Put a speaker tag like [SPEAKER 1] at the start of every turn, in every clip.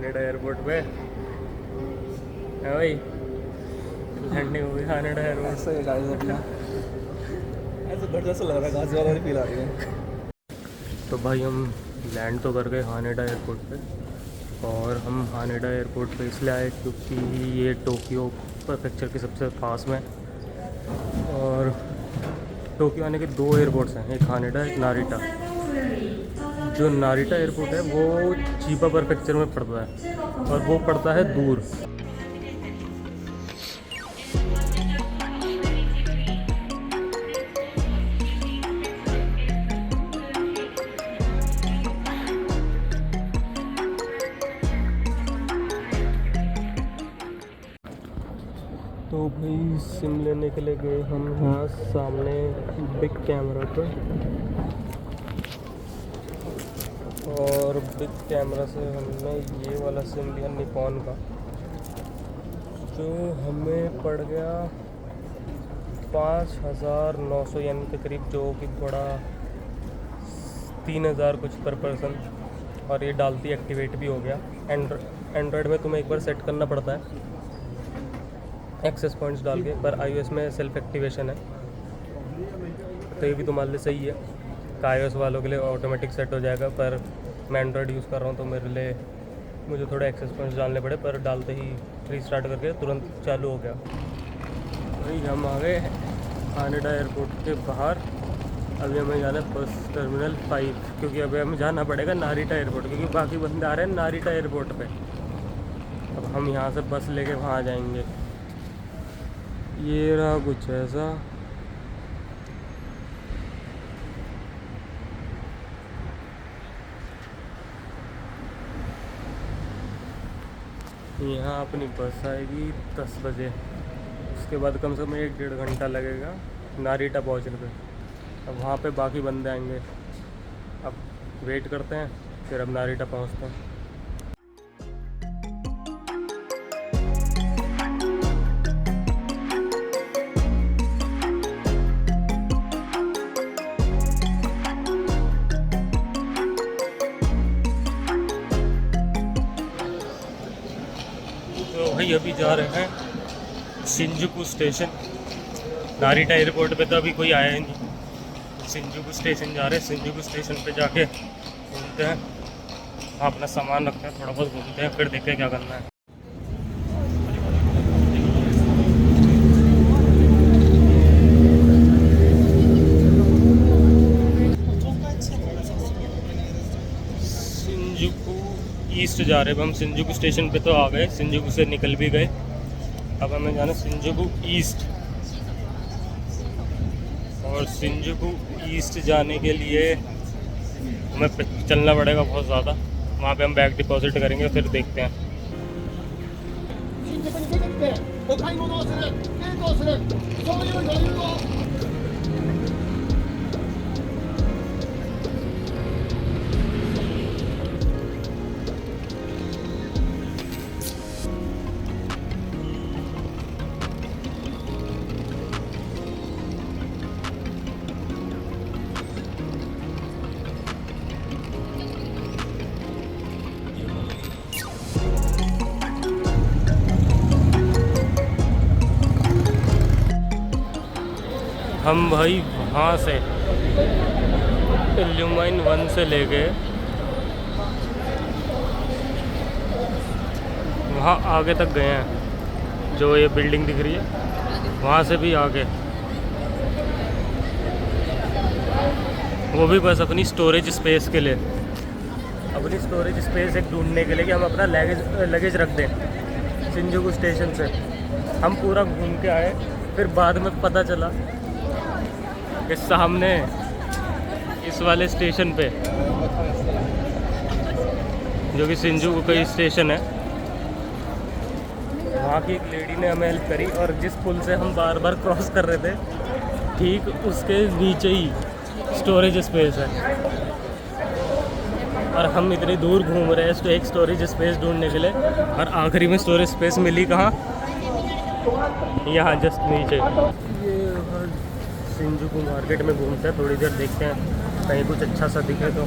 [SPEAKER 1] Haneda airport पे है भाई, लैंडिंग हो गई हानेडा एयरपोर्ट।
[SPEAKER 2] ऐसा ही गाइस अपना ऐसे घर जैसा लग रहा है, गाजियाबाद वाली फील आ रही है।
[SPEAKER 1] तो भाई हम लैंड तो कर गए हानेडा एयरपोर्ट पे, और हम हानेडा एयरपोर्ट पे इसलिए आए क्योंकि ये टोक्यो प्रेफेक्चर के सबसे पास में, और टोक्यो आने के 2 एयरपोर्ट्स हैं, एक हानेडा एक नारिटा। जो नारिटा एयरपोर्ट है वो चिबा प्रेफेक्चर में पड़ता है, और वो पड़ता है दूर। तो भाई सिम लेने के लिए गए हम यहाँ सामने बिग कैमरा पे, और बिग कैमरा से हमने ये वाला सिम लिया निकॉन का, जो हमें पड़ गया 5,900 येन के करीब, जो कि थोड़ा 3,000 कुछ पर पर्सन। और ये डालती एक्टिवेट भी हो गया। एंड्रॉयड में तुम्हें एक बार सेट करना पड़ता है एक्सेस पॉइंट्स डाल के, पर iOS में सेल्फ एक्टिवेशन है, तो ये भी तुम्हारे लिए सही है। iOS वालों के लिए ऑटोमेटिक सेट हो जाएगा, पर मैं एंड्रॉयड यूज़ कर रहा हूँ तो मेरे लिए मुझे थोड़े एक्सेस पॉइंट्स डालने पड़े, पर डालते ही रीस्टार्ट करके तुरंत चालू हो गया। भाई हम आ गए हानेडा एयरपोर्ट के बाहर। अभी हमें जाना है बस टर्मिनल 5, क्योंकि अभी हमें जाना पड़ेगा नारिटा एयरपोर्ट, क्योंकि बाकी बंदे आ रहे हैं नारिटा एयरपोर्ट पे। अब हम यहाँ से बस लेके वहाँ जाएंगे। ये रहा कुछ ऐसा। यहाँ अपनी बस आएगी 10 बजे, उसके बाद कम से कम 1-1.5 घंटा लगेगा नारिटा पहुँचने पे। अब वहाँ पे बाकी बंदे आएंगे, अब वेट करते हैं, फिर अब नारिटा पहुँचते हैं। तो भाई अभी जा रहे हैं शिंजुकू स्टेशन। नारिटा एयरपोर्ट पे तो अभी कोई आया ही नहीं, शिंजुकू स्टेशन जा रहे हैं। शिंजुकू स्टेशन पे जाके घूमते हैं, वहाँ अपना सामान रखते हैं, थोड़ा बहुत घूमते हैं, फिर देखते हैं क्या करना है। शिंजुकू ईस्ट जा रहे हैं हम। शिंजुकू स्टेशन पे तो आ गए, शिंजुकू से निकल भी गए, अब हमें जाना शिंजुकू ईस्ट। और शिंजुकू ईस्ट जाने के लिए हमें चलना पड़ेगा बहुत ज़्यादा। वहाँ पे हम बैग डिपॉजिट करेंगे, फिर देखते हैं। हम भाई वहाँ से इल्यूमाइन 1 से लेके वहाँ आगे तक गए हैं, जो ये बिल्डिंग दिख रही है, वहाँ से भी आगे। वो भी बस अपनी स्टोरेज स्पेस के लिए, अपनी स्टोरेज स्पेस एक ढूंढने के लिए कि हम अपना लगेज रख दें। शिंजुकू स्टेशन से हम पूरा घूम के आए, फिर बाद में पता चला कि सामने इस वाले स्टेशन पे, जो कि शिंजुकू का स्टेशन है, वहाँ की एक लेडी ने हमें हेल्प करी, और जिस पुल से हम बार बार क्रॉस कर रहे थे, ठीक उसके नीचे ही स्टोरेज स्पेस है। और हम इतनी दूर घूम रहे हैं तो एक स्टोरेज स्पेस ढूंढने के लिए, और आखिरी में स्टोरेज स्पेस मिली कहाँ? यहाँ जस्ट नीचे। ये शिंजुकू मार्केट में घूमते हैं, थोड़ी देर देखते हैं कहीं कुछ अच्छा सा दिखे तो।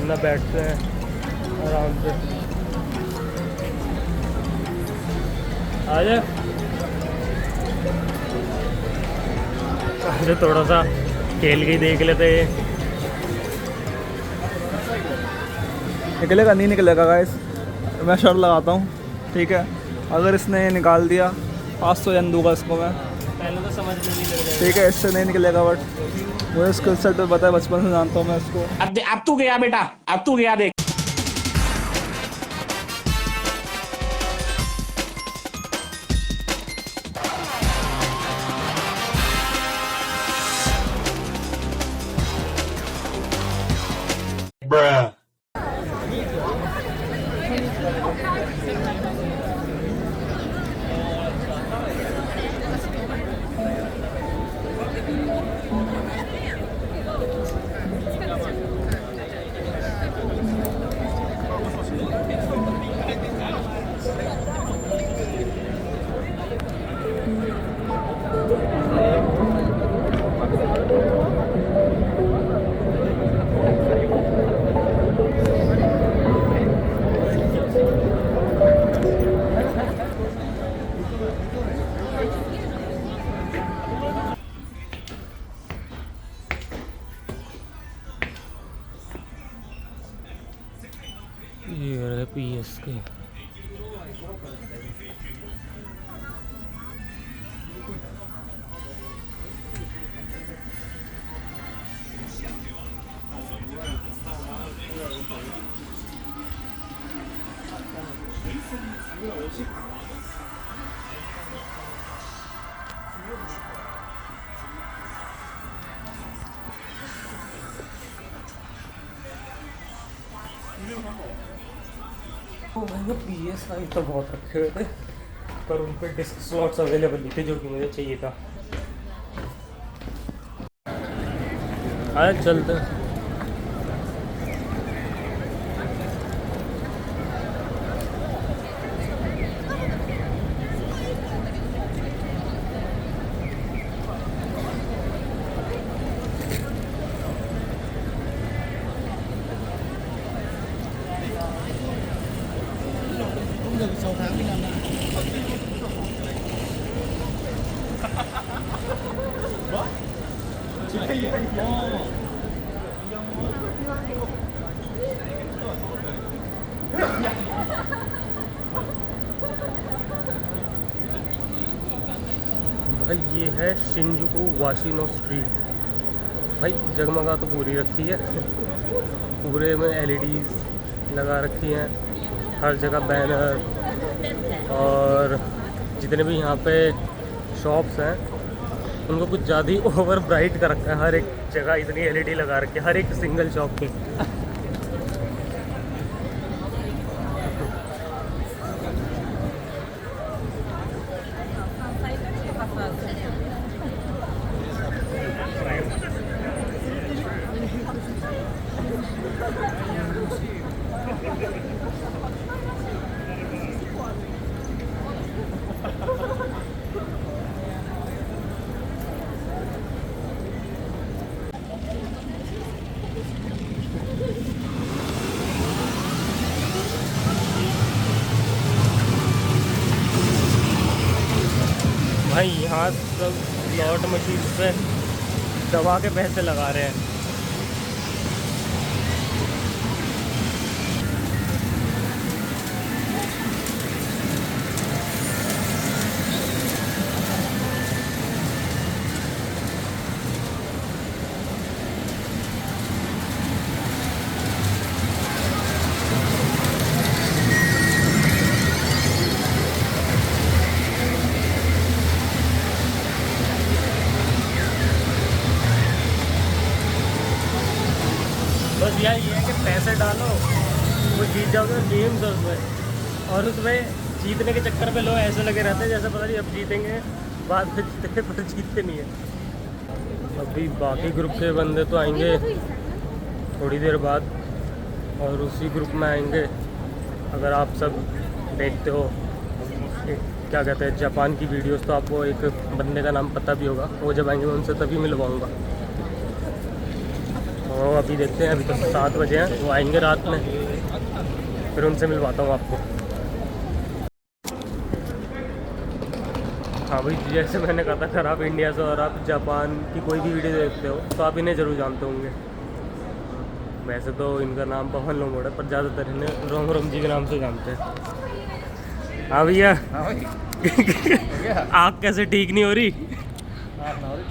[SPEAKER 1] वरना बैठते हैं आराम से। आ जाए अरे थोड़ा सा खेल के ही देख लेते हैं।
[SPEAKER 2] निकलेगा नहीं निकलेगा गाइस, मैं शर्त लगाता हूँ, ठीक है। अगर इसने निकाल दिया 500 यन दूंगा इसको मैं,
[SPEAKER 1] पहले तो समझ में नहीं लग
[SPEAKER 2] ठीक है। इससे नहीं निकलेगा, बट मुझे स्किल सेट तो पता है, बचपन से जानता हूँ मैं इसको।
[SPEAKER 3] अब तू गया बेटा, अब तू गया देख।
[SPEAKER 1] ये रहे PS के। मैंने PS5 तो बहुत रखे हुए थे, पर उन पर डिस्क स्लॉट्स अवेलेबल नहीं थे जो कि मुझे चाहिए था। आए चलते हैं। भाई ये है शिंजुकू वाशिनो स्ट्रीट। भाई जगमगा तो पूरी रखी है, पूरे में LEDs लगा रखी हैं, हर जगह बैनर, और जितने भी यहाँ पे शॉप्स हैं उनको कुछ ज़्यादा ही ओवर ब्राइट कर रखा है। हर एक जगह इतनी LED लगा रखी है, हर एक सिंगल शॉप पे। भाई यहाँ सब स्लॉट मशीन पे दबा के पैसे लगा रहे हैं। बस यार ये है कि पैसे डालो, वो जीत जाओगे गेम्स उसमें, और उसमें जीतने के चक्कर में लोग ऐसे लगे रहते हैं जैसे पता नहीं अब जीतेंगे, बाद में जीतेंगे पर जीतते नहीं है। अभी बाकी ग्रुप के बंदे तो आएंगे थोड़ी देर बाद, और उसी ग्रुप में आएंगे। अगर आप सब देखते हो क्या कहते हैं जापान की वीडियोस, तो आपको एक बंदे का नाम पता भी होगा। वो जब आएंगे मैं उनसे तभी मिलवाऊँगा। वो अभी देखते हैं, अभी तो 7 बजे हैं, वो आएंगे रात में, फिर उनसे मिलवाता हूँ आपको। हाँ भाई, जैसे मैंने कहा था, अगर आप इंडिया से और आप जापान की कोई भी वीडियो देखते हो तो आप इन्हें ज़रूर जानते होंगे। वैसे तो इनका नाम पवन लोंगोड़ है, पर ज़्यादातर इन्हें रोम रोम जी के नाम से जानते हैं। हाँ भैया, आँख कैसे ठीक नहीं हो रही?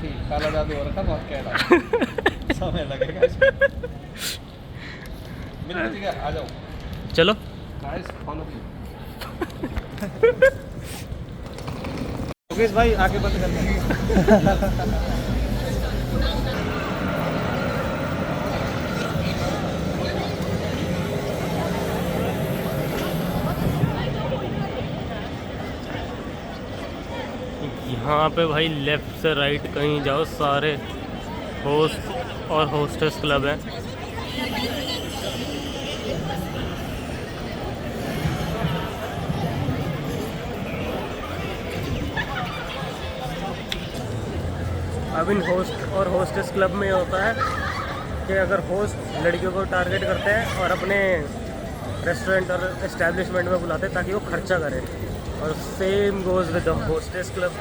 [SPEAKER 2] ठीक, काला जादू हो रखा बहुत कह रहा समय लगेगा इसमें। मिल लीजिएगा, आ जाओ।
[SPEAKER 1] चलो
[SPEAKER 2] गाइस फॉलो मी। योगेश भाई आगे बंद करना।
[SPEAKER 1] यहाँ पे भाई लेफ़्ट से राइट कहीं जाओ, सारे होस्ट और होस्टेस क्लब हैं। अब इन होस्ट और होस्टेस क्लब में होता है कि अगर होस्ट लड़कियों को टारगेट करते हैं और अपने रेस्टोरेंट और एस्टेब्लिशमेंट में बुलाते हैं ताकि वो खर्चा करें, और same goes with the hostess club.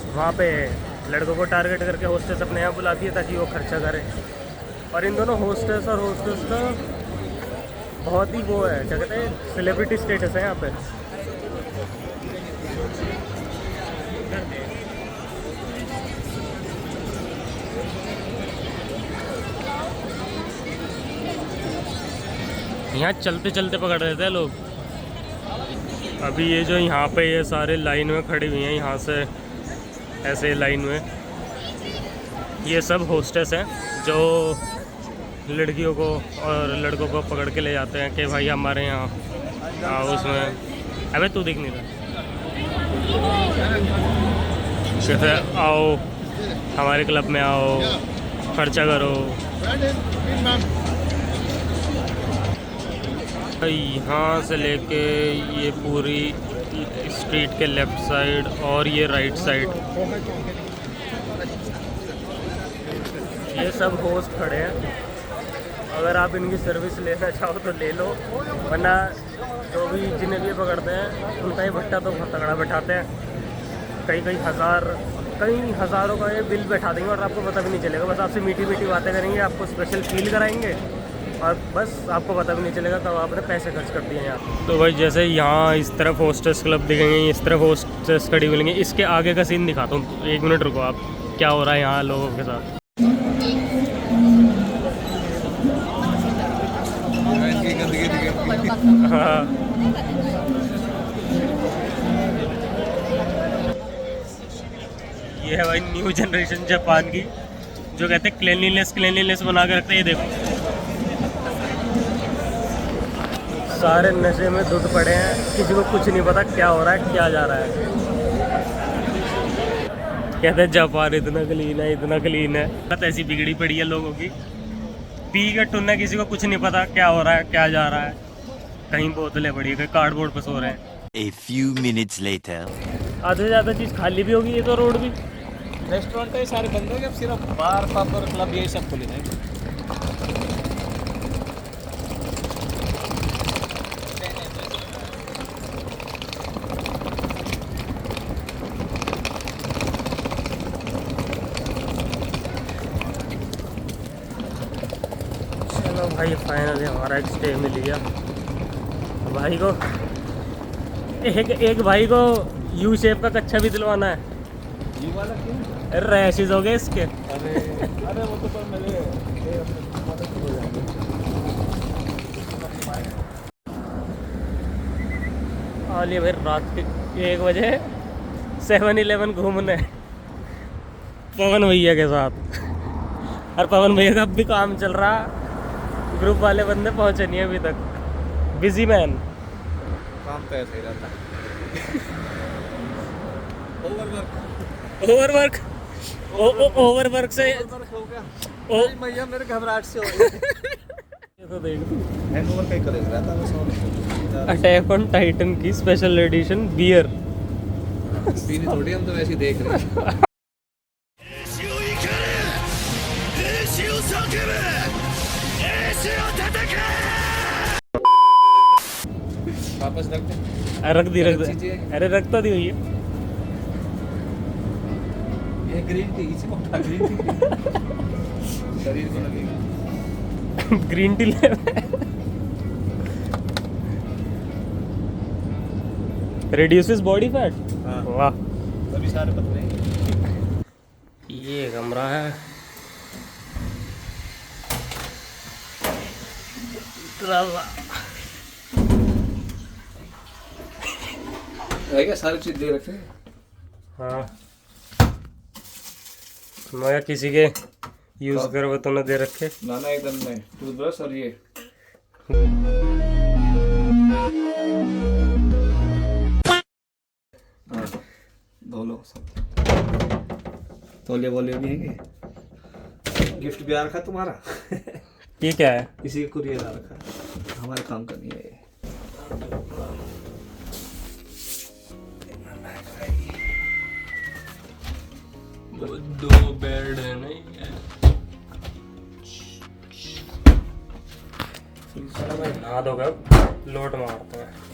[SPEAKER 1] वहाँ पे लड़कों को टारगेट करके होस्टेस अपने यहाँ बुलाती है ताकि वो खर्चा करें। और इन दोनों होस्टेस और होस्टेस का बहुत ही वो है, क्या कहते हैं, सेलिब्रिटी स्टेटस है यहाँ पे। यहाँ चलते चलते पकड़ लेते हैं लोग। अभी ये जो यहाँ पे ये सारे लाइन में खड़ी हुई हैं, यहाँ से ऐसे लाइन में, ये सब होस्टेस हैं जो लड़कियों को और लड़कों को पकड़ के ले जाते हैं कि भाई हमारे यहाँ उसमें, अबे तू दिख नहीं रहा, कहते आओ हमारे क्लब में आओ, खर्चा करो। यहाँ से लेके ये पूरी स्ट्रीट के लेफ़्ट साइड और ये राइट साइड, ये सब होस्ट खड़े हैं। अगर आप इनकी सर्विस लेना चाहो तो ले लो, वरना जो भी जिन्हें भी पकड़ते हैं उनका ये भट्टा तो बहुत तगड़ा बैठाते हैं। कई हज़ारों का ये बिल बैठा देंगे और आपको पता भी नहीं चलेगा। बस आपसे मीठी मीठी बातें करेंगे, आपको स्पेशल फील कराएंगे और बस आपको पता भी नहीं चलेगा कब आपने पैसे खर्च कर दिए यहाँ। तो भाई जैसे यहाँ इस तरफ होस्टेस क्लब दिखेंगे, इस तरफ होस्टेस खड़ी मिलेंगे, इसके आगे का सीन दिखाता हूँ। 1 मिनट रुको आप, क्या हो रहा है यहाँ लोगों के साथ। हाँ, ये है भाई न्यू जनरेशन जापान की, जो कहते हैं क्लीनलीनेस बना के रखते हैं। ये देखो सारे नशे में धुत पड़े हैं, किसी को कुछ नहीं पता क्या हो रहा है, क्या जा रहा है। कहते हैं जापान इतना क्लीन है। बात ऐसी बिगड़ी पड़ी है लोगों की, पी के टुन्ना, किसी को कुछ नहीं पता क्या हो रहा है, क्या जा रहा है। कहीं बोतलें पड़ी, कहीं कार्डबोर्ड पे सो रहे हैं।
[SPEAKER 4] A few minutes later.
[SPEAKER 1] आधे से ज़्यादा चीज़ खाली भी होगी ये तो रोड भी।
[SPEAKER 2] रेस्टोरेंट ये सारे बंद हो गए, अब सिर्फ बार पब और क्लब यही सब खुले हैं।
[SPEAKER 1] चलो भाई फाइनली हमारा एक स्टे मिल गया। भाई को एक भाई को यू शेप का कच्छा भी दिलवाना है।
[SPEAKER 2] ये वाला क्यों?
[SPEAKER 1] रैशेज हो गए इसके।
[SPEAKER 2] अरे वो तो पर मेरे हो जाएंगे।
[SPEAKER 1] और ये भाई रात के 1 बजे 7-11 घूमने पवन भैया के साथ। और पवन भैया का अब भी काम चल रहा, ग्रुप वाले बंदे पहुंचे नहीं अभी तक। बिजी मैन,
[SPEAKER 2] काम तो ऐसे ही रहता है।
[SPEAKER 1] ओवरवर्क से
[SPEAKER 2] हो गया।
[SPEAKER 1] ओ
[SPEAKER 2] भैया मेरे घबराहट से हो गई।
[SPEAKER 1] ये तो देख
[SPEAKER 2] हैंगओवर का ही कॉलेज रहता है।
[SPEAKER 1] अटैक ऑन टाइटन की स्पेशल एडिशन बियर।
[SPEAKER 2] पीनी थोड़ी, हम तो वैसे ही देख रहे हैं।
[SPEAKER 5] वापस रख दे।
[SPEAKER 1] रख दी
[SPEAKER 5] गलत चीज़ें हैं।
[SPEAKER 1] अरे रखता दी हुई है।
[SPEAKER 5] ये ग्रीन टी इसी को उठा ग्रीन टी शरीर को लगेगा।
[SPEAKER 1] ग्रीन टी ले रिड्यूसेस बॉडी फैट।
[SPEAKER 5] हाँ।
[SPEAKER 1] वाह,
[SPEAKER 5] तभी सारे पतले हैं।
[SPEAKER 1] ये कमरा है।
[SPEAKER 5] है क्या सारी चीज दे रखे हैं?
[SPEAKER 1] हाँ, मैं किसी के यूज कर वो तो न दे रखे।
[SPEAKER 5] लाना एकदम नहीं टूथब्रश और ये हाँ धो लो सब। तौलिया वोलिया भी है। गिफ्ट भी आ रखा तुम्हारा।
[SPEAKER 1] ये क्या है?
[SPEAKER 5] किसी का कुरियर आ रखा है। हमारे काम का नहीं है ये।
[SPEAKER 1] दो बेड है नहीं चलो भाई, नहा दो, लोट मारते हैं।